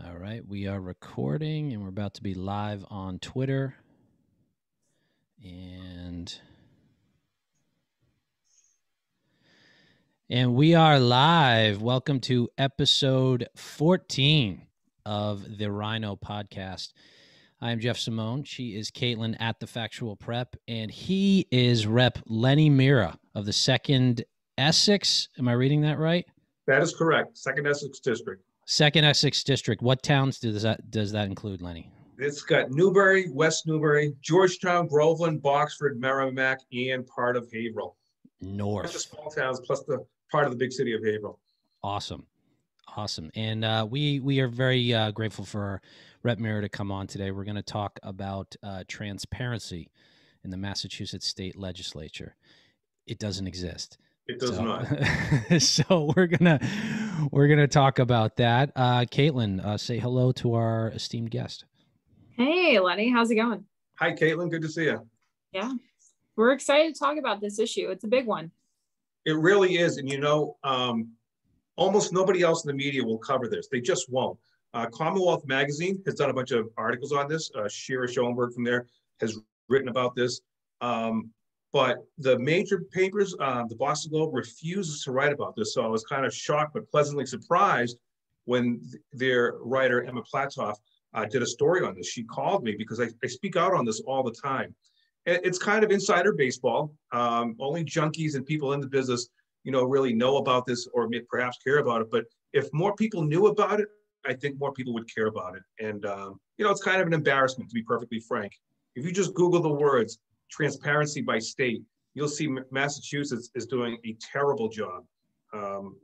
All right, we are recording and we're about to be live on Twitter. And we are live. Welcome to episode 14 of the RINO podcast. I am Jeff Simone. She is Kaitlin at the Factual Prep, and he is Rep Lenny Mirra of the 2nd Essex. Am I reading that right? That is correct. 2nd Essex District. 2nd Essex District. What towns does that include, Lenny? It's got Newbury, West Newbury, Georgetown, Groveland, Boxford, Merrimack, and part of Haverhill. North. Bunch of small towns plus the part of the big city of Haverhill. Awesome. And we are very grateful for Rep Mirra to come on today. We're going to talk about transparency in the Massachusetts State Legislature. It doesn't exist. It does not. So we're gonna talk about that. Kaitlin, say hello to our esteemed guest. Hey, Lenny, how's it going? Hi, Kaitlin. Good to see you. Yeah, we're excited to talk about this issue. It's a big one. It really is, and almost nobody else in the media will cover this. They just won't. Commonwealth Magazine has done a bunch of articles on this. Shira Schoenberg from there has written about this. But the major papers, the Boston Globe, refuses to write about this. So I was kind of shocked but pleasantly surprised when their writer, Emma Platoff, did a story on this. She called me because I speak out on this all the time. It's kind of insider baseball. Only junkies and people in the business, really know about this or perhaps care about it. But if more people knew about it, I think more people would care about it. And, it's kind of an embarrassment, to be perfectly frank. If you just Google the words, transparency by state, you'll see Massachusetts is doing a terrible job.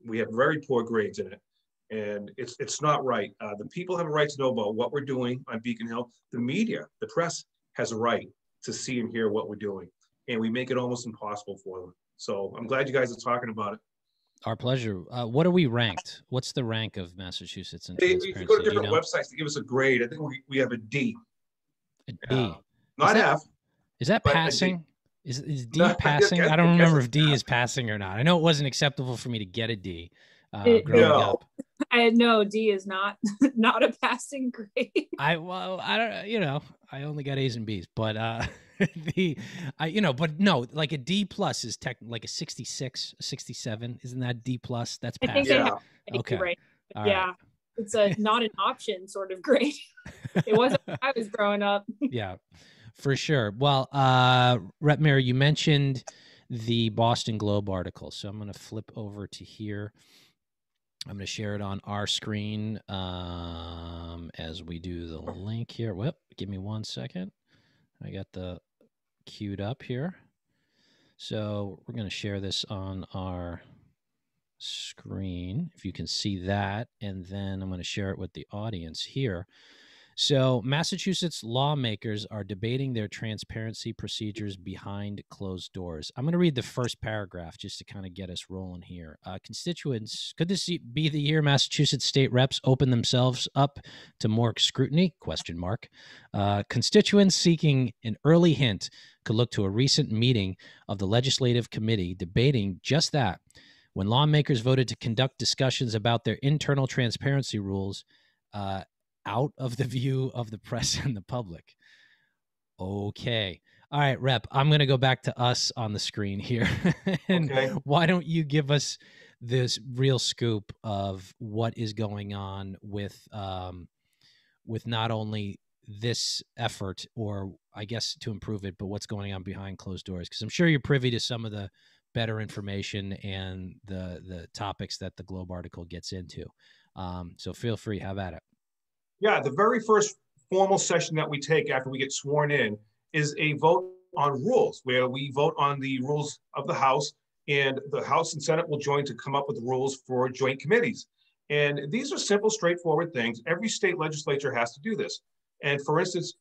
We have very poor grades in it, and it's not right. The people have a right to know about what we're doing on Beacon Hill. The media, the press, has a right to see and hear what we're doing, and we make it almost impossible for them. So I'm glad you guys are talking about it. Our pleasure. What are we ranked? What's the rank of Massachusetts in transparency? If you go to different websites to give us a grade, I think we have a D. A D. Not F. Is that passing? Is D passing? I don't remember if D is passing or not. I know it wasn't acceptable for me to get a D growing up. No, D is not a passing grade. I don't. I only got A's and B's, but but no, like a D plus is like a 66, 67. Isn't that D plus? That's passing. I think they have okay. Right. Yeah. Right. It's a not an option sort of grade. It wasn't when I was growing up. Yeah. For sure. Well, Rep Mirra, you mentioned the Boston Globe article, so I'm going to flip over to here. I'm going to share it on our screen as we do the link here. Whoop, give me 1 second. I got the queued up here. So we're going to share this on our screen, if you can see that, and then I'm going to share it with the audience here. So Massachusetts lawmakers are debating their transparency procedures behind closed doors. I'm going to read the first paragraph just to kind of get us rolling here. Constituents, could this be the year Massachusetts state reps open themselves up to more scrutiny? ? Constituents seeking an early hint could look to a recent meeting of the Legislative Committee debating just that, when lawmakers voted to conduct discussions about their internal transparency rules out of the view of the press and the public. Okay. All right, Rep, I'm going to go back to us on the screen here. And okay. Why don't you give us this real scoop of what is going on with not only this effort, or I guess to improve it, but what's going on behind closed doors? Because I'm sure you're privy to some of the better information and the topics that the Globe article gets into. So feel free, have at it. Yeah, the very first formal session that we take after we get sworn in is a vote on rules, where we vote on the rules of the House, and the House and Senate will join to come up with rules for joint committees. And these are simple, straightforward things. Every state legislature has to do this. And for instance,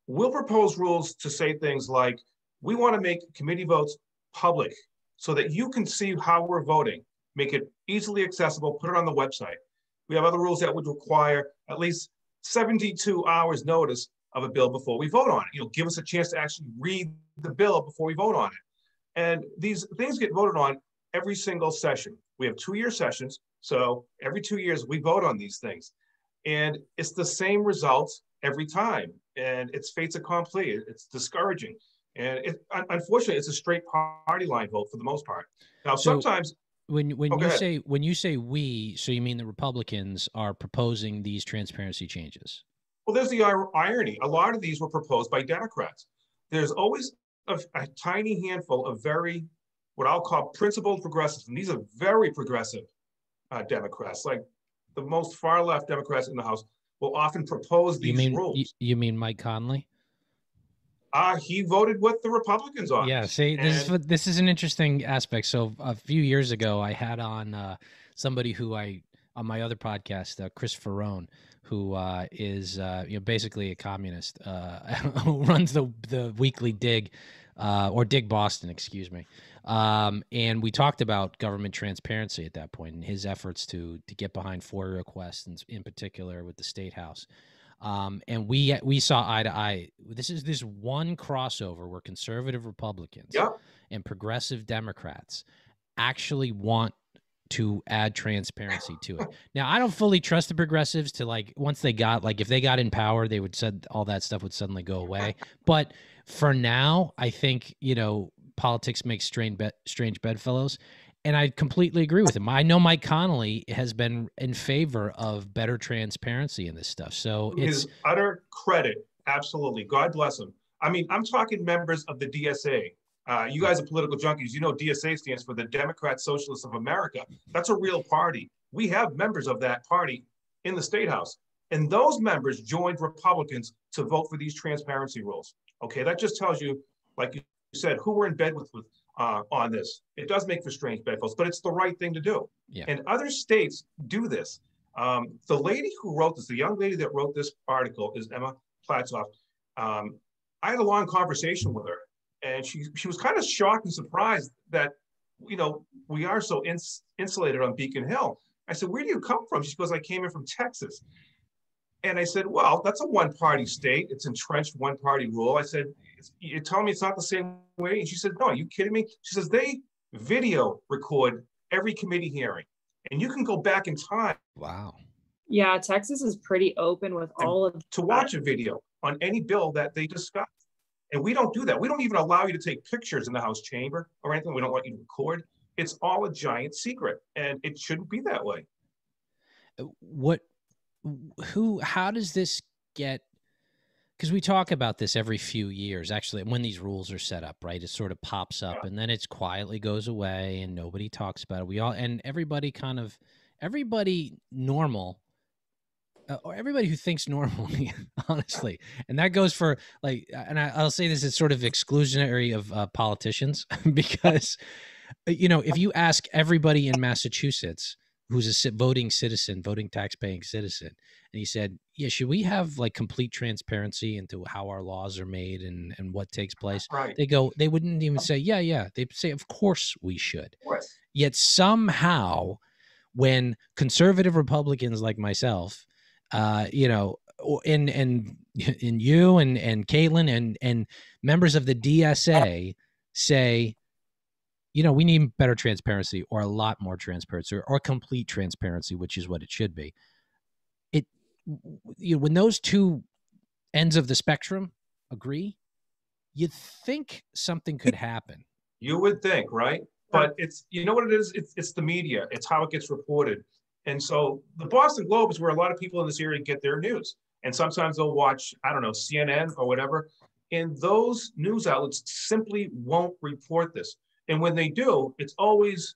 we'll propose rules to say things like, we want to make committee votes public so that you can see how we're voting, make it easily accessible, put it on the website. We have other rules that would require at least 72 hours notice of a bill before we vote on it. Give us a chance to actually read the bill before we vote on it. And these things get voted on every single session. We have 2-year sessions. So every 2 years we vote on these things. And it's the same results every time. And it's fait accompli. It's discouraging. And unfortunately, it's a straight party line vote for the most part. Now, So sometimes when go ahead. you say we, so you mean the Republicans are proposing these transparency changes? Well, there's the irony. A lot of these were proposed by Democrats. There's always a tiny handful of very, what I'll call principled progressives. And these are very progressive Democrats, like the most far left Democrats in the House will often propose these rules. You mean Mike Conley? He voted with the Republicans on Yeah, this. see, this is an interesting aspect. So a few years ago, I had on somebody who on my other podcast, Chris Ferrone, who is basically a communist, who runs the weekly Dig, or Dig Boston, excuse me. And we talked about government transparency at that point and his efforts to get behind FOIA requests, and in particular with the State House. And we saw eye to eye. This is this one crossover where conservative Republicans and progressive Democrats actually want to add transparency to it. Now, I don't fully trust the progressives to, like, once they got, like, if they got in power, they would said all that stuff would suddenly go away. But for now, I think, politics makes strange bedfellows. And I completely agree with him. I know Mike Connolly has been in favor of better transparency in this stuff. So his utter credit, absolutely. God bless him. I mean, I'm talking members of the DSA. You guys are political junkies. You know, DSA stands for the Democrat Socialists of America. That's a real party. We have members of that party in the State House. And those members joined Republicans to vote for these transparency rules. Okay, that just tells you, like you said, who we're in bed with on this. It does make for strange bedfellows, but it's the right thing to do. Yeah. And other states do this. The lady who wrote this, the young lady that wrote this article is Emma Platzoff. I had a long conversation with her, and she was kind of shocked and surprised that, we are so insulated on Beacon Hill. I said, where do you come from? She goes, I came in from Texas. And I said, well, that's a one-party state. It's entrenched one-party rule. I said, you're telling me it's not the same way? And she said, no, are you kidding me? She says, they video record every committee hearing, and you can go back in time. Wow. Yeah, Texas is pretty open with all of to watch a video on any bill that they discuss. And we don't do that. We don't even allow you to take pictures in the House chamber or anything. We don't want you to record. It's all a giant secret, and it shouldn't be that way. How does this get, because we talk about this every few years, actually, when these rules are set up, right? It sort of pops up and then it quietly goes away and nobody talks about it. Everybody normal, or everybody who thinks normally, honestly. And that goes for, like, and I'll say this is sort of exclusionary of politicians, because, if you ask everybody in Massachusetts who's a voting tax-paying citizen, and he said, yeah, should we have, like, complete transparency into how our laws are made and what takes place? Right. They wouldn't even say, yeah. They'd say, of course we should. Of course. Yet somehow, when conservative Republicans like myself, and you and Kaitlin and members of the DSA say, we need better transparency, or a lot more transparency, or complete transparency, which is what it should be. When those two ends of the spectrum agree, you'd think something could happen. You would think, right? But it's, what it is? It's the media. It's how it gets reported. And so the Boston Globe is where a lot of people in this area get their news. And sometimes they'll watch, I don't know, CNN or whatever. And those news outlets simply won't report this. And when they do, it's always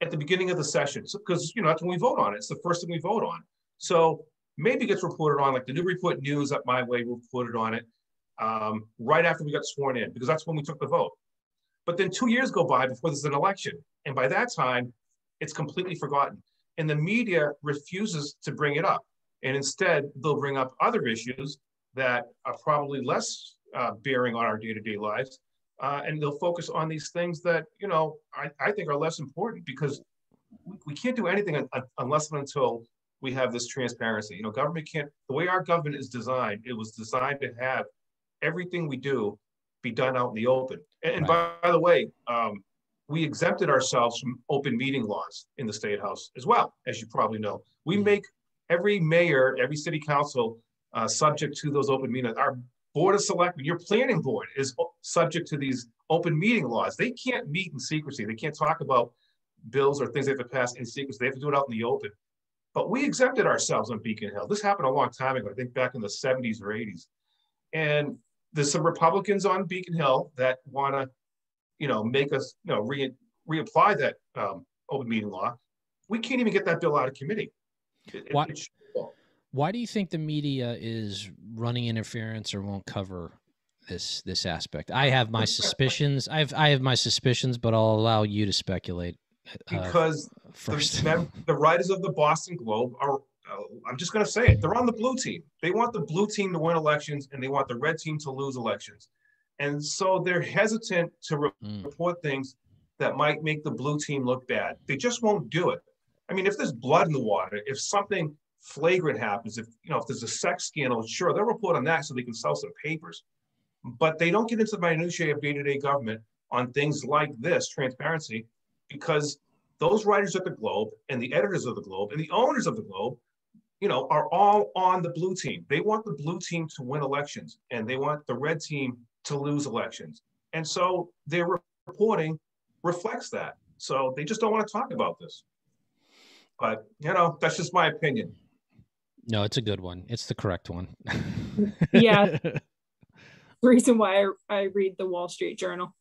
at the beginning of the session, because that's when we vote on it. It's the first thing we vote on. So maybe it gets reported on, like the New Report News up my way reported on it right after we got sworn in, because that's when we took the vote. But then 2 years go by before there's an election, and by that time, it's completely forgotten. And the media refuses to bring it up, and instead they'll bring up other issues that are probably less bearing on our day-to-day lives. And they'll focus on these things that, I think are less important, because we can't do anything unless and until we have this transparency. Government can't, the way our government is designed, it was designed to have everything we do be done out in the open. And right. by the way, we exempted ourselves from open meeting laws in the State House as well, as you probably know. We make every mayor, every city council, subject to those open meetings. Our board of selectmen, your planning board is subject to these open meeting laws. They can't meet in secrecy. They can't talk about bills or things they have to pass in secrecy. They have to do it out in the open. But we exempted ourselves on Beacon Hill. This happened a long time ago, I think back in the 70s or 80s. And there's some Republicans on Beacon Hill that want to, make us, reapply that open meeting law. We can't even get that bill out of committee. Why do you think the media is running interference or won't cover this aspect? I have my suspicions. I have my suspicions, but I'll allow you to speculate. Because first, the writers of the Boston Globe are, I'm just going to say it, they're on the blue team. They want the blue team to win elections, and they want the red team to lose elections. And so they're hesitant to report things that might make the blue team look bad. They just won't do it. I mean, if there's blood in the water, if something flagrant happens, if there's a sex scandal, sure, they'll report on that so they can sell some papers. But they don't get into the minutiae of day-to-day government on things like this, transparency, because those writers at the Globe and the editors of the Globe and the owners of the Globe, are all on the blue team. They want the blue team to win elections, and they want the red team to lose elections. And so their reporting reflects that. So they just don't want to talk about this. But, that's just my opinion. No, it's a good one. It's the correct one. Yeah. The reason why I read the Wall Street Journal.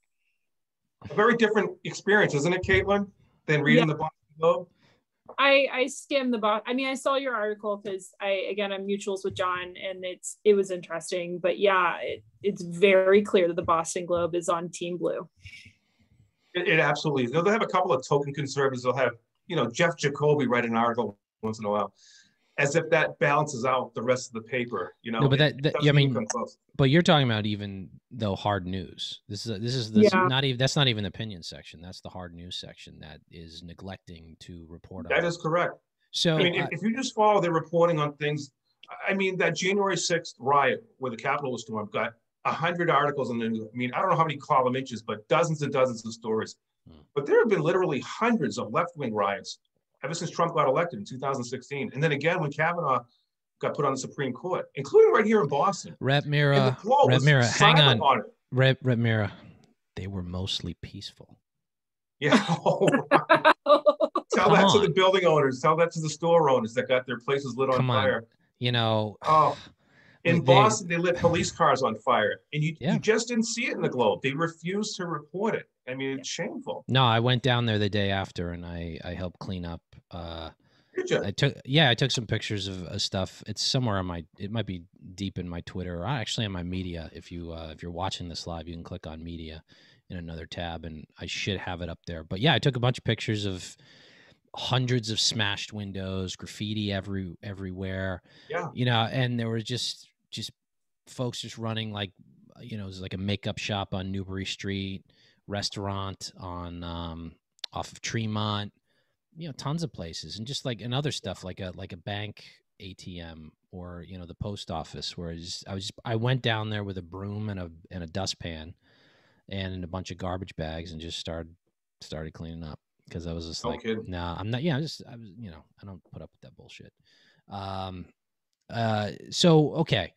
A very different experience, isn't it, Kaitlin, than reading the Boston Globe? I skimmed the box. I mean, I saw your article because I'm mutuals with John, and it was interesting. But yeah, it's very clear that the Boston Globe is on Team Blue. It absolutely is. They'll have a couple of token conservatives. They'll have, Jeff Jacoby write an article once in a while, as if that balances out the rest of the paper. No, but but you're talking about even though hard news. This is not even, that's not even the opinion section. That's the hard news section that is neglecting to report on. That is correct. So I mean, if you just follow their reporting on things, I mean, that January 6th riot where the Capitol was stormed got 100 articles in the. I mean, I don't know how many column inches, but dozens and dozens of stories. But there have been literally hundreds of left-wing riots ever since Trump got elected in 2016. And then again, when Kavanaugh got put on the Supreme Court, including right here in Boston. Rep Mirra, hang on. Rep Mirra, they were mostly peaceful. Yeah. Tell that to the building owners. Tell that to the store owners that got their places lit on fire. In Boston, they lit police cars on fire. And you just didn't see it in the Globe. They refused to report it. I mean, it's shameful. No, I went down there the day after, and I helped clean up. Did you? I took some pictures of stuff. It's somewhere on it might be deep in my Twitter, or actually on my media. If you're watching this live, you can click on media in another tab, and I should have it up there. But yeah, I took a bunch of pictures of hundreds of smashed windows, graffiti everywhere. Yeah. And there were just folks just running like, it was like a makeup shop on Newbury Street, restaurant on off of Tremont, tons of places, and just like another stuff like a bank ATM or the post office, where I went down there with a broom and a dustpan and a bunch of garbage bags and just started cleaning up, because I was just like, nah, I'm not. Yeah, I don't put up with that bullshit. So okay.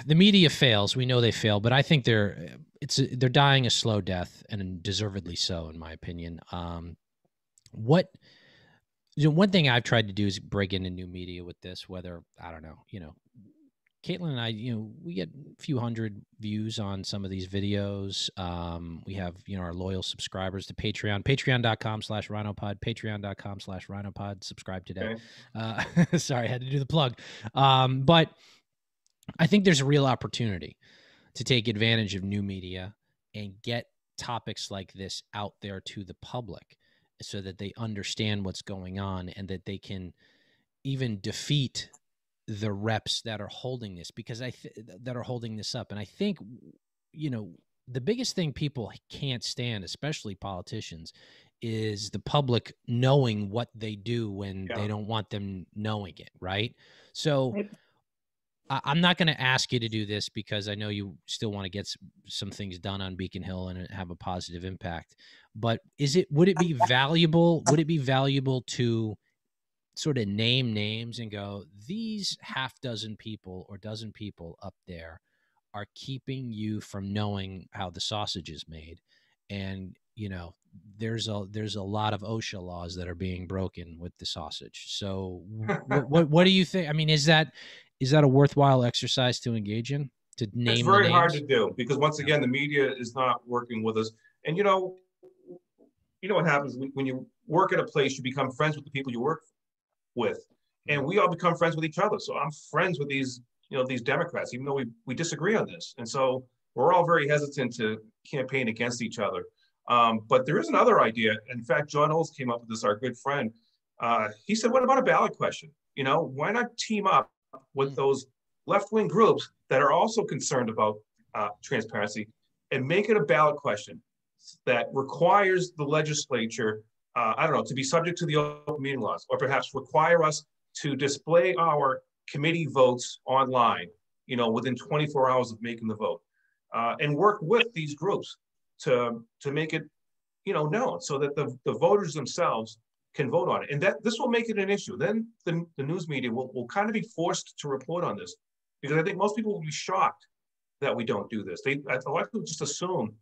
The media fails. We know they fail, but I think they're dying a slow death, and deservedly so, in my opinion. One thing I've tried to do is break into new media with this. Whether I don't know, Kaitlin and I, we get a few hundred views on some of these videos. We have our loyal subscribers to Patreon, patreon.com/RINOpod, patreon.com/RINOpod. Subscribe today. Okay. Sorry, I had to do the plug. But I think there's a real opportunity to take advantage of new media and get topics like this out there to the public, so that they understand what's going on, and that they can even defeat the reps that are holding this, because that are holding this up. And I think, the biggest thing people can't stand, especially politicians, is the public knowing what they do when they don't want them knowing it. Right. So I'm not going to ask you to do this, because I know you still want to get some things done on Beacon Hill and have a positive impact. But would it be valuable? Would it be valuable to sort of name names and go, these half dozen people or dozen people up there are keeping you from knowing how the sausage is made. And, there's a lot of OSHA laws that are being broken with the sausage. So what do you think? I mean, is that a worthwhile exercise to engage in, to name It's the very names? hard to do because once again, the media is not working with us. And you know what happens when you work at a place, you become friends with the people you work with, and we all become friends with each other. So I'm friends with these Democrats, even though we disagree on this. And so we're all very hesitant to campaign against each other. But there is another idea. In fact, John Olds came up with this, our good friend. He said, what about a ballot question? Why not team up with those left-wing groups that are also concerned about transparency and make it a ballot question that requires the legislature, to be subject to the open meeting laws, or perhaps require us to display our committee votes online, within 24 hours of making the vote, and work with these groups to make it, known so that the voters themselves can vote on it. And that this will make it an issue. Then the news media will kind of be forced to report on this, because I think most people will be shocked that we don't do this. A lot of people just assume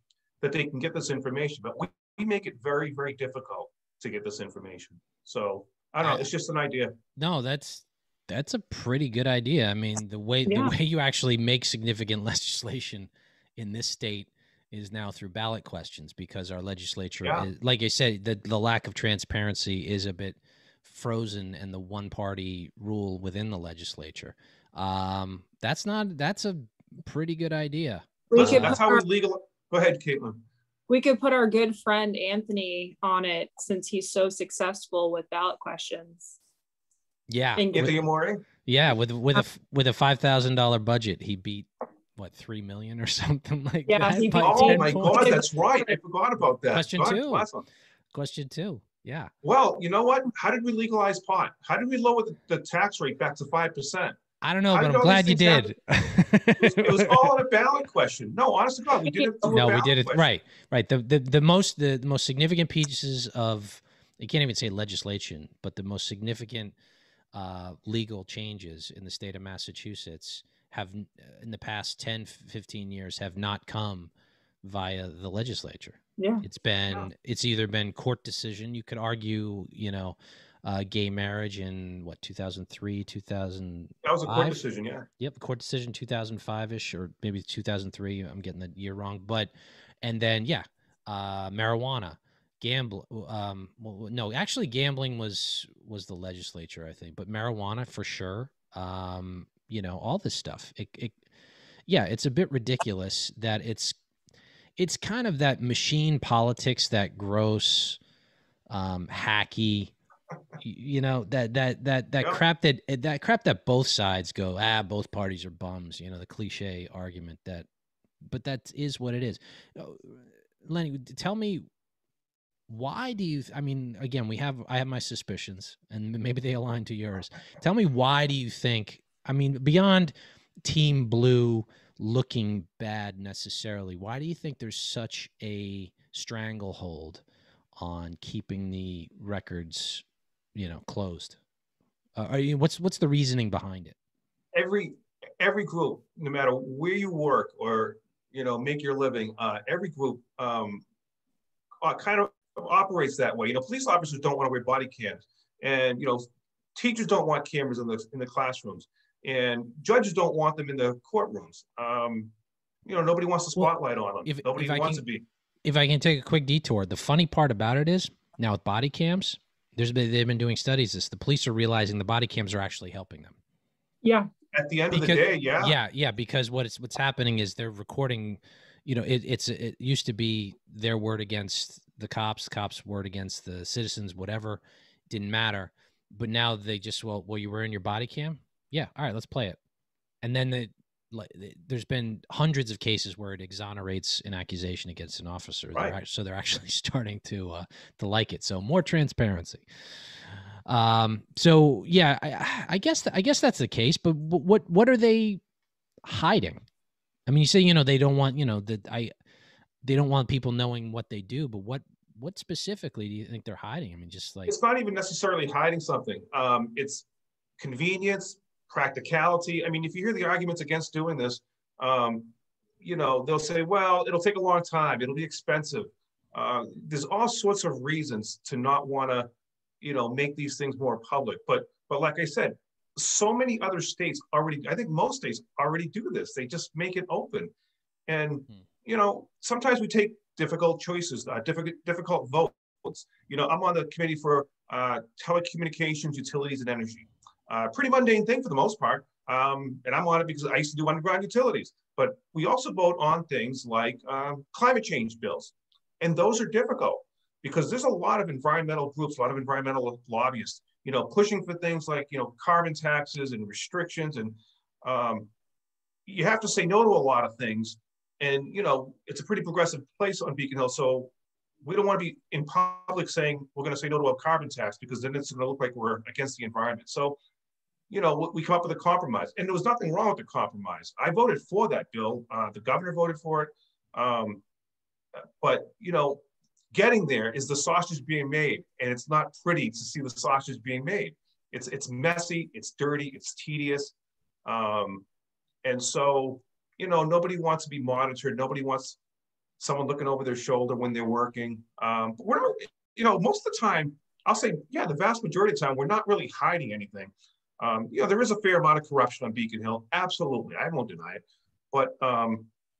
that they can get this information, but we make it very, very difficult to get this information. So I don't know, it's just an idea. No, that's a pretty good idea. I mean, the way you actually make significant legislation in this state is now through ballot questions, because our legislature, is, like I said, the lack of transparency is a bit frozen, and the one party rule within the legislature. That's a pretty good idea. That's how we legal. Go ahead, Kaitlin. We could put our good friend Anthony on it, since he's so successful with ballot questions. Yeah, Anthony Amore. Yeah, with a $5,000 budget, he beat what, 3 million or something like that. Oh my God, that's right. I forgot about that. Question two. Yeah. Well, you know what? How did we legalize pot? How did we lower the tax rate back to 5%? I don't know, but I'm glad you did. It was all a ballot question. No, honest to God, we did it. We did it. Right. The most significant pieces of, you can't even say legislation, but the most significant legal changes in the state of Massachusetts have, in the past 10, 15 years, have not come via the legislature. Yeah. It's either been court decision. You could argue, gay marriage in 2003, 2000. That was a court decision, yeah. Yep, the court decision 2005-ish, or maybe 2003. I'm getting the year wrong, and then marijuana, gambling was the legislature, I think, but marijuana for sure. All this stuff. It's a bit ridiculous that it's kind of that machine politics, that gross, hacky. Crap that both sides go, both parties are bums, the cliche argument but that is what it is. Lenny, tell me, why do you, again, I have my suspicions, and maybe they align to yours. Tell me, why do you think, beyond Team Blue looking bad necessarily, why do you think there's such a stranglehold on keeping the records closed? What's the reasoning behind it? Every group, no matter where you work or make your living, every group kind of operates that way. Police officers don't want to wear body cams, and teachers don't want cameras in the classrooms, and judges don't want them in the courtrooms. Nobody wants the spotlight on them. Nobody wants to be. If I can take a quick detour, the funny part about it is, now with body cams, they've been doing studies. The police are realizing the body cams are actually helping them. Yeah. At the end of the day, yeah. Yeah, because what's happening is they're recording. It used to be their word against the cops word against the citizens, whatever, didn't matter. But now they just, you were in your body cam? Yeah, all right, let's play it. And then there's been hundreds of cases where it exonerates an accusation against an officer. Right. So they're actually starting to like it. So more transparency. I guess that's the case. But what are they hiding? You say they don't want they don't want people knowing what they do. But what specifically do you think they're hiding? I mean, just like, it's not even necessarily hiding something. It's convenience, practicality. I mean, if you hear the arguments against doing this, you know, they'll say, well, it'll take a long time. It'll be expensive. There's all sorts of reasons to not want to, you know, make these things more public. But like I said, so many other states already, I think most states already do this. They just make it open. And, you know, sometimes we take difficult choices, difficult votes. You know, I'm on the committee for telecommunications, utilities, and energy. Pretty mundane thing for the most part. And I'm on it because I used to do underground utilities. But we also vote on things like climate change bills. And those are difficult because there's a lot of environmental groups, a lot of environmental lobbyists, you know, pushing for things like, you know, carbon taxes and restrictions. And you have to say no to a lot of things. And, you know, it's a pretty progressive place on Beacon Hill. So we don't want to be in public saying we're going to say no to a carbon tax because then it's going to look like we're against the environment. So, you know, we come up with a compromise. And there was nothing wrong with the compromise. I voted for that bill. The governor voted for it. But, you know, getting there is the sausage being made. And it's not pretty to see the sausage being made. It's messy, it's dirty, it's tedious. And so, you know, nobody wants to be monitored. Nobody wants someone looking over their shoulder when they're working. But we're not, you know, most of the time, I'll say, yeah, the vast majority of the time, we're not really hiding anything. You know, there is a fair amount of corruption on Beacon Hill. Absolutely. I won't deny it. But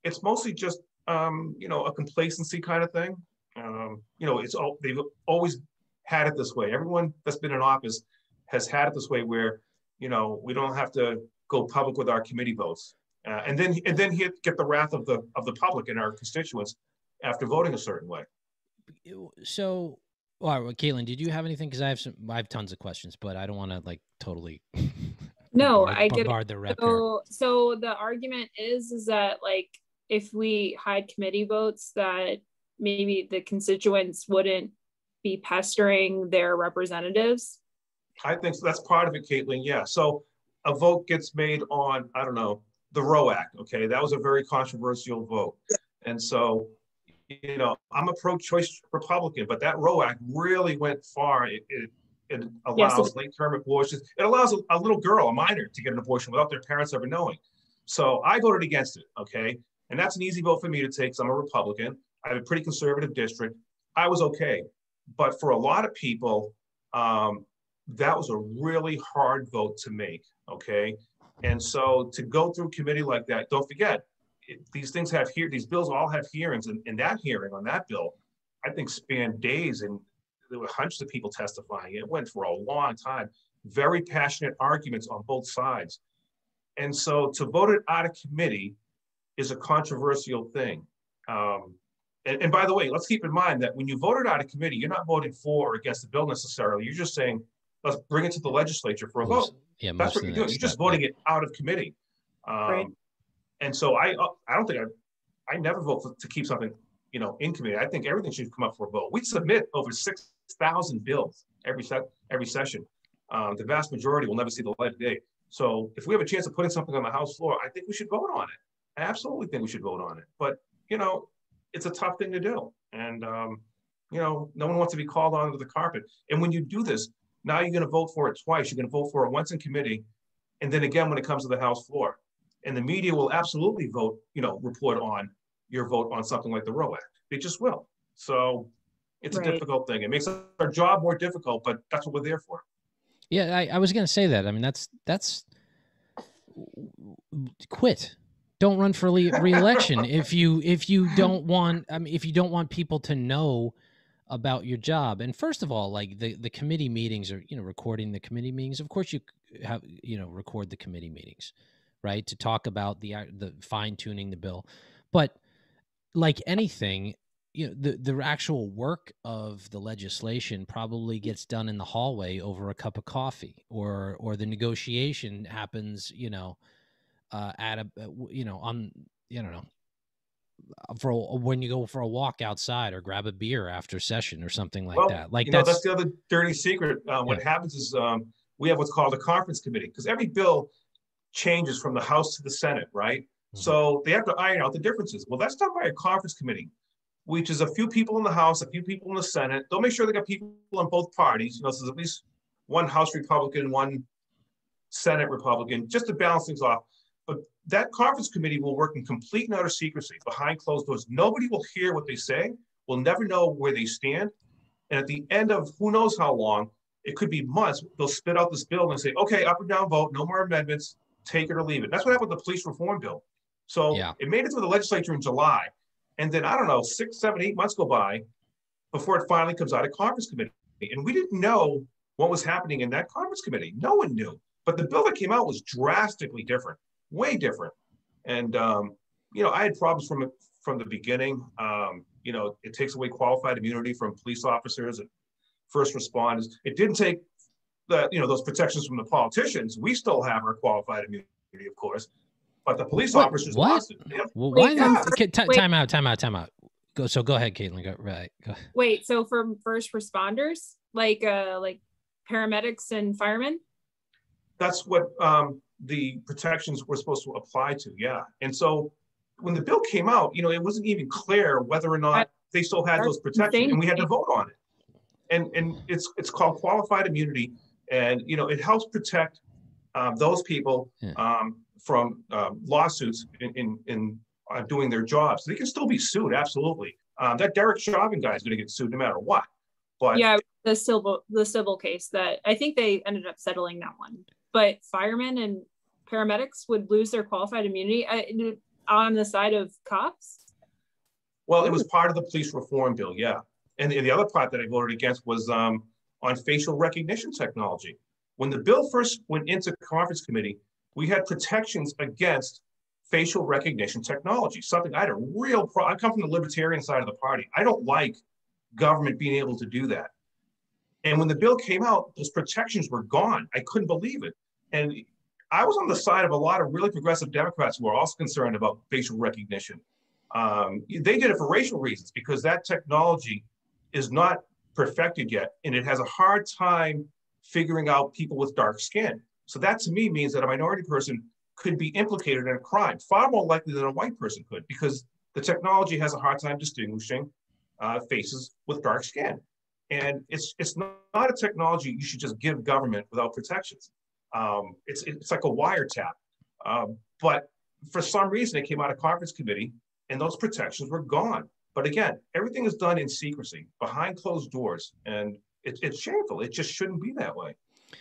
it's mostly just, you know, a complacency kind of thing. You know, they've always had it this way. Everyone that's been in office has had it this way where, you know, we don't have to go public with our committee votes. And then get the wrath of the public and our constituents after voting a certain way. So, all right, Kaitlin, did you have anything? Because I have tons of questions, but I don't want to like totally. No, I get it. The rep so the argument is that like if we hide committee votes, that maybe the constituents wouldn't be pestering their representatives. I think so. That's part of it, Kaitlin. Yeah. So a vote gets made on, I don't know, the Roe Act. Okay, that was a very controversial vote, and so, you know, I'm a pro-choice Republican, but that Roe Act really went far. It allows late-term abortions. It allows a little girl, a minor, to get an abortion without their parents ever knowing. So I voted against it. Okay, and that's an easy vote for me to take because I'm a Republican. I have a pretty conservative district. I was okay, but for a lot of people, that was a really hard vote to make. Okay. And so to go through committee like that, don't forget, these things have these bills all have hearings, and that hearing on that bill, I think spanned days, and there were hundreds of people testifying. It went for a long time, very passionate arguments on both sides. And so to vote it out of committee is a controversial thing. And by the way, let's keep in mind that when you vote it out of committee, you're not voting for or against the bill necessarily. You're just saying, let's bring it to the legislature for a vote. Yeah, that's what you're doing. You're just voting it out of committee. Right. And so I don't think I never vote to keep something, you know, in committee. I think everything should come up for a vote. We submit over 6,000 bills every session. The vast majority will never see the light of day. So if we have a chance of putting something on the House floor, I think we should vote on it. I absolutely think we should vote on it. But, you know, it's a tough thing to do. And, you know, no one wants to be called onto the carpet. And when you do this, now you're going to vote for it twice. You're going to vote for it once in committee, and then again when it comes to the House floor. And the media will absolutely vote, you know, report on your vote on something like the Roe Act. They just will. So it's a difficult thing. It makes our job more difficult, but that's what we're there for. Yeah, I was going to say that. I mean, that's quit. Don't run for re-election if you don't want. I mean, if you don't want people to know about your job. And first of all, like the committee meetings are, you know, recording the committee meetings. Of course, you have, you know, record the committee meetings, right, to talk about the fine tuning the bill. But like anything, you know, the actual work of the legislation probably gets done in the hallway over a cup of coffee, or the negotiation happens, you know, at a, you know, on, you don't know, when you go for a walk outside or grab a beer after session or something like that. Like, that's the other dirty secret. What happens is we have what's called a conference committee, because every bill changes from the House to the Senate, right? Mm-hmm. So they have to iron out the differences. Well, that's done by a conference committee. which is a few people in the House, a few people in the Senate. They'll make sure they got people on both parties. So there's at least one House Republican, one Senate Republican, just to balance things off. But that conference committee will work in complete and utter secrecy behind closed doors. Nobody will hear what they say. We'll never know where they stand. And at the end of who knows how long, it could be months, they'll spit out this bill and say, okay, up or down vote, no more amendments, take it or leave it. That's what happened with the police reform bill. So It made it to the legislature in July. And then, I don't know, 6, 7, 8 months go by before it finally comes out of conference committee. And we didn't know what was happening in that conference committee. No one knew. But the bill that came out was drastically different, way different. And, I had problems from the beginning. It takes away qualified immunity from police officers and first responders. It didn't take those protections from the politicians. We still have our qualified immunity, of course, but the police officers lost it. Yeah. Well, why? Time out. Go ahead, Kaitlin. Go. Wait, so for first responders, like paramedics and firemen? That's what the protections were supposed to apply to. Yeah. And so when the bill came out, it wasn't even clear whether or not they still had those protections, and we had to vote on it. And it's called qualified immunity, and it helps protect those people from lawsuits in doing their jobs. They can still be sued, absolutely. That Derek Chauvin guy is going to get sued no matter what. But yeah, the civil case that I think they ended up settling that one. But firemen and paramedics would lose their qualified immunity on the side of cops. Well, it was part of the police reform bill, yeah. And the other part that I voted against was on facial recognition technology. When the bill first went into conference committee, we had protections against facial recognition technology, something I had a real problem. I come from the libertarian side of the party. I don't like government being able to do that. And when the bill came out, those protections were gone. I couldn't believe it. And I was on the side of a lot of really progressive Democrats who were also concerned about facial recognition. They did it for racial reasons because that technology is not perfected yet, and it has a hard time figuring out people with dark skin. So that to me means that a minority person could be implicated in a crime far more likely than a white person could, because the technology has a hard time distinguishing faces with dark skin. And it's not a technology you should just give government without protections. It's like a wiretap. But for some reason, it came out of conference committee and those protections were gone. But again, everything is done in secrecy, behind closed doors. And it's shameful. It just shouldn't be that way.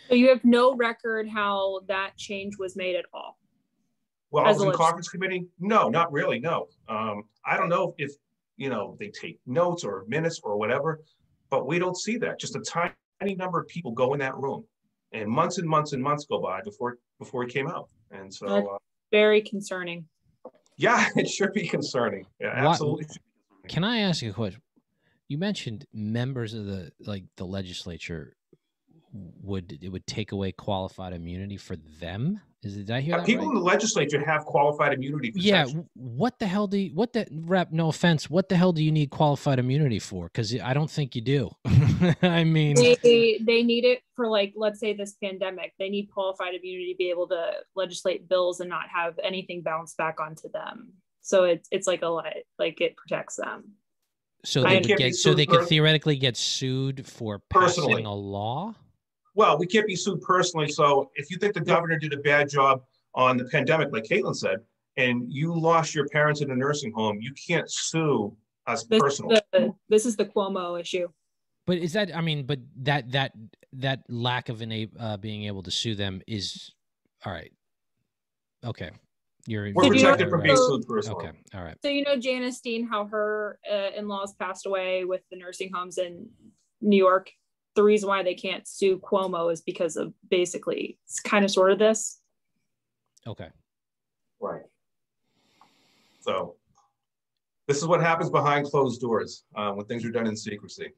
So you have no record how that change was made at all? Well, I was in conference committee? No, not really, no. I don't know if they take notes or minutes or whatever, but we don't see that. Just a tiny number of people go in that room. And months and months and months go by before it came out. And so that's very concerning. Yeah, it should be concerning. Yeah, absolutely. Can I ask you a question? You mentioned members of the legislature would take away qualified immunity for them. Did I hear that people right? in the legislature have qualified immunity protection. Yeah. What the hell no offense, what the hell do you need qualified immunity for? Because I don't think you do. I mean, they need it for, like, let's say this pandemic. They need qualified immunity to be able to legislate bills and not have anything bounce back onto them. So it's like it protects them. So they could theoretically get sued for passing a law? Well, we can't be sued personally. So if you think the governor did a bad job on the pandemic, like Kaitlin said, and you lost your parents in a nursing home, you can't sue us personally. This is the Cuomo issue. But is that, but that lack of being able to sue them is, all right. Okay. We're protected from being sued personally. Okay. All right. So, Janice Dean, how her in-laws passed away with the nursing homes in New York. The reason why they can't sue Cuomo is because of basically it's kind of sort of this. Okay. Right. So this is what happens behind closed doors when things are done in secrecy.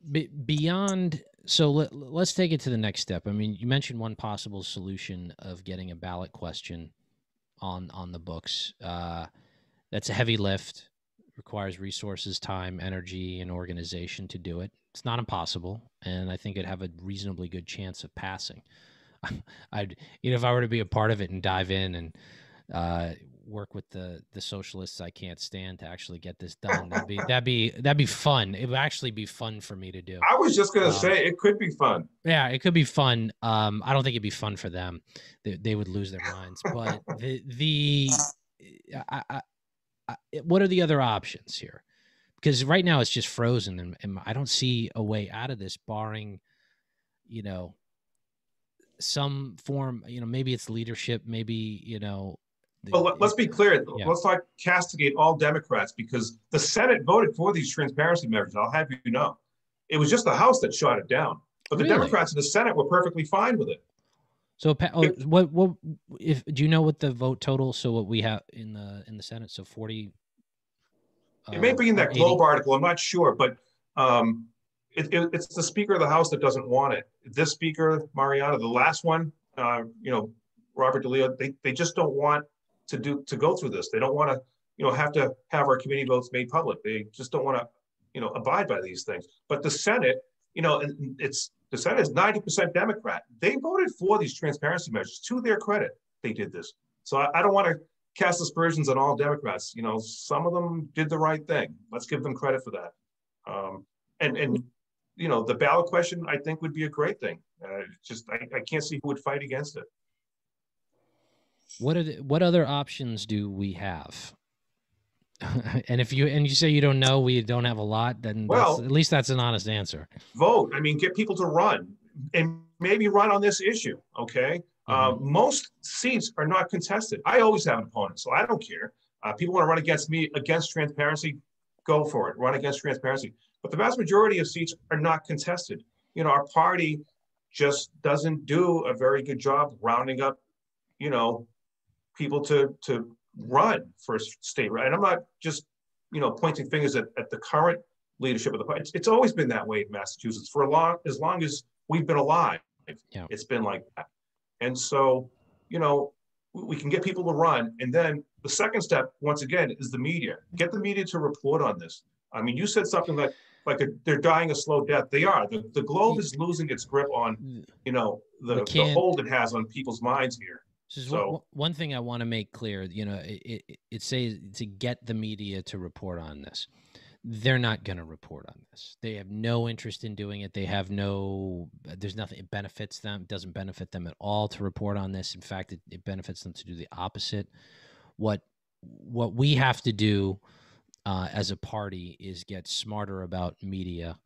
So let's take it to the next step. You mentioned one possible solution of getting a ballot question on the books. That's a heavy lift, requires resources, time, energy, and organization to do it. It's not impossible, and I think it'd have a reasonably good chance of passing. If I were to be a part of it and dive in and work with the socialists I can't stand to actually get this done. That'd be fun. It would actually be fun for me to do. I was just gonna say it could be fun. Yeah, it could be fun. I don't think it'd be fun for them. They would lose their minds. But what are the other options here? Because right now it's just frozen, and I don't see a way out of this, barring, some form. Maybe it's leadership. Maybe Well, let's be clear. Yeah. Let's not castigate all Democrats, because the Senate voted for these transparency measures. I'll have you know, it was just the House that shot it down, but the Democrats in the Senate were perfectly fine with it. So what do you know what the vote total? So what we have in the Senate? So 40. It may be in that Globe article. I'm not sure, but it's the Speaker of the House that doesn't want it. This Speaker, Mariano, the last one, Robert DeLeo, they just don't want to go through this. They don't want to, have our committee votes made public. They just don't want to, abide by these things. But the Senate, the Senate is 90% Democrat. They voted for these transparency measures. To their credit, they did this. So I don't want to cast aspersions on all Democrats. Some of them did the right thing. Let's give them credit for that. And the ballot question, I think, would be a great thing. I can't see who would fight against it. What other options do we have? And if you say you don't know, we don't have a lot, then at least that's an honest answer. Vote. I mean, get people to run, and maybe run on this issue. Okay. Most seats are not contested. I always have an opponent, so I don't care. People want to run against me, against transparency, go for it. Run against transparency. But the vast majority of seats are not contested. Our party just doesn't do a very good job rounding up, people to run for state. Right? And I'm not just, pointing fingers at the current leadership of the party. It's always been that way in Massachusetts for as long as we've been alive. Yeah. It's been like that. And so, we can get people to run. And then the second step, once again, is the media. Get the media to report on this. I mean, you said something like they're dying a slow death. They are. The Globe is losing its grip on, the hold it has on people's minds here. So one thing I want to make clear, it says to get the media to report on this. They're not going to report on this. They have no interest in doing it. They have there's nothing, it benefits them. It doesn't benefit them at all to report on this. In fact, it benefits them to do the opposite. What we have to do as a party is get smarter about media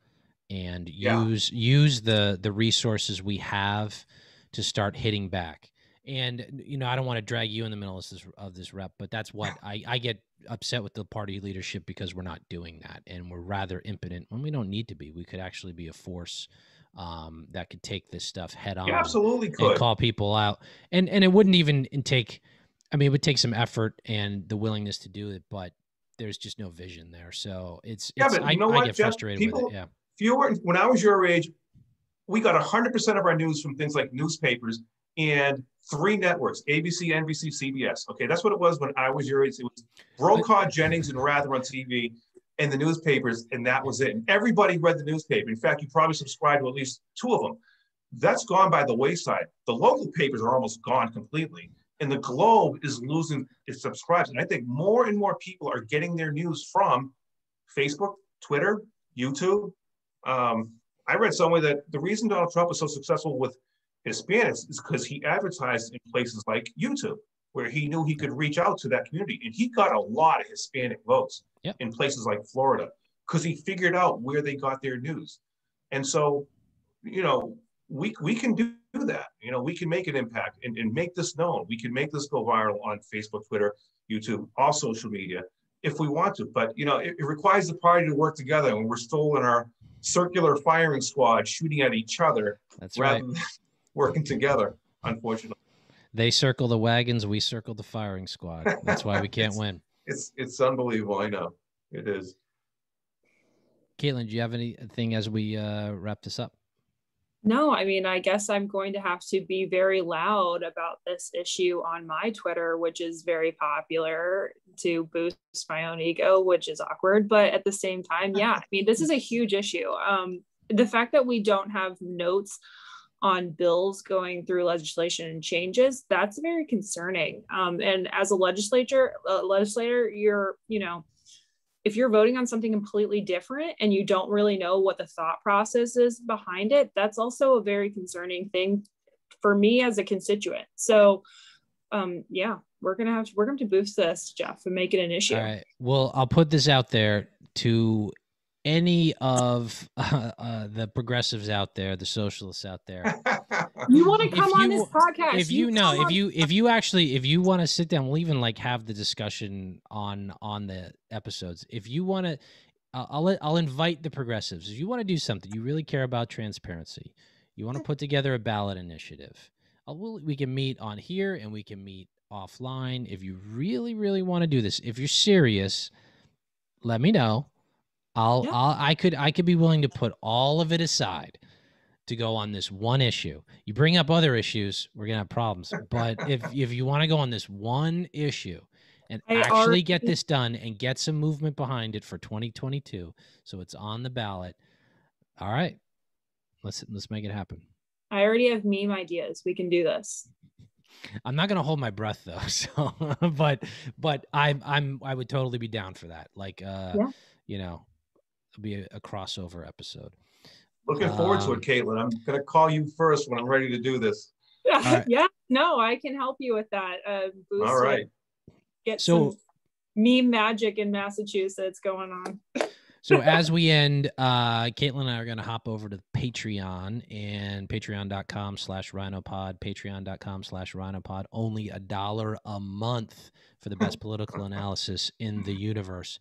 and use the resources we have to start hitting back. And, I don't want to drag you in the middle of this rep, but that's what I get upset with the party leadership, because we're not doing that. And we're rather impotent when we don't need to be. We could actually be a force that could take this stuff head on. You absolutely could. And call people out. And it wouldn't even take, it would take some effort and the willingness to do it, but there's just no vision there. So but I get frustrated with it. Yeah. When I was your age, we got 100% of our news from things like newspapers and 3 networks: ABC, NBC, CBS. Okay, that's what it was when I was your age. It was Brokaw, Jennings, and Rather on TV, and the newspapers, and that was it. And everybody read the newspaper. In fact, you probably subscribed to at least 2 of them. That's gone by the wayside. The local papers are almost gone completely, and the Globe is losing its subscribers. And I think more and more people are getting their news from Facebook, Twitter, YouTube. I read somewhere that the reason Donald Trump was so successful with Hispanics is because he advertised in places like YouTube, where he knew he could reach out to that community. And he got a lot of Hispanic votes in places like Florida, because he figured out where they got their news. And so, we can do that. We can make an impact and make this known. We can make this go viral on Facebook, Twitter, YouTube, all social media, if we want to. But, it requires the party to work together, and we're still in our circular firing squad shooting at each other. That's right. Than working together, unfortunately. They circle the wagons, we circle the firing squad. That's why we can't win. It's unbelievable. I know it is. Kaitlin, do you have anything as we wrap this up? No, I guess I'm going to have to be very loud about this issue on my Twitter, which is very popular, to boost my own ego, which is awkward. But at the same time, this is a huge issue. The fact that we don't have notes on bills going through legislation and changes, that's very concerning. And as a legislator, you're, if you're voting on something completely different and you don't really know what the thought process is behind it, that's also a very concerning thing for me as a constituent. So yeah, we're going to boost this, Jeff, and make it an issue. All right. Well, I'll put this out there to any of the progressives out there, the socialists out there. You want to come on this podcast? If you want to sit down, we'll even like have the discussion on the episodes. If you want to, I'll invite the progressives. If you want to do something, you really care about transparency, you want to put together a ballot initiative, we can meet on here and we can meet offline. If you really, really want to do this, if you're serious, let me know. I could be willing to put all of it aside to go on this one issue. You bring up other issues, we're gonna have problems. But if you want to go on this one issue and actually get this done and get some movement behind it for 2022, so it's on the ballot. All right, let's make it happen. I already have meme ideas. We can do this. I'm not gonna hold my breath though. So, but I would totally be down for that. Like, it'll be a crossover episode. Looking forward to it, Kaitlin. I'm going to call you first when I'm ready to do this. Right. Yeah, no, I can help you with that. Boost all right. Get some meme magic in Massachusetts going on. So as we end, Kaitlin and I are going to hop over to Patreon, and patreon.com/RINOpod, patreon.com/RINOpod, only $1 a month for the best political analysis in the universe.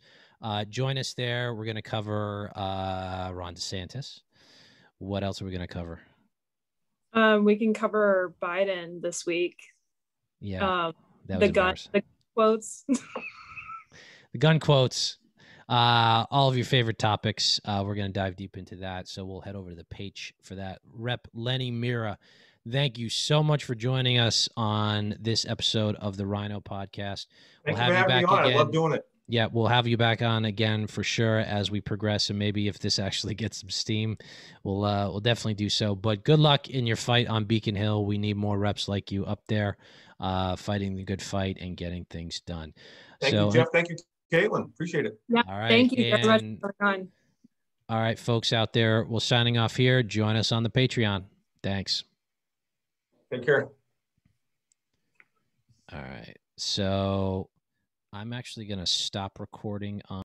Join us there. We're going to cover Ron DeSantis. What else are we going to cover? We can cover Biden this week. Yeah, the gun quotes. The gun quotes. All of your favorite topics. We're going to dive deep into that. So we'll head over to the page for that. Rep Lenny Mirra, thank you so much for joining us on this episode of the RINO podcast. Thank you for having me on. I love doing it. Yeah, we'll have you back on again for sure as we progress, and maybe if this actually gets some steam, we'll definitely do so. But good luck in your fight on Beacon Hill. We need more reps like you up there, fighting the good fight and getting things done. Thank you, Jeff. Thank you, Kaitlin. Appreciate it. Yeah, all right. Thank you very much for coming on. All right, folks out there, we're signing off here. Join us on the Patreon. Thanks. Take care. All right, so I'm actually going to stop recording on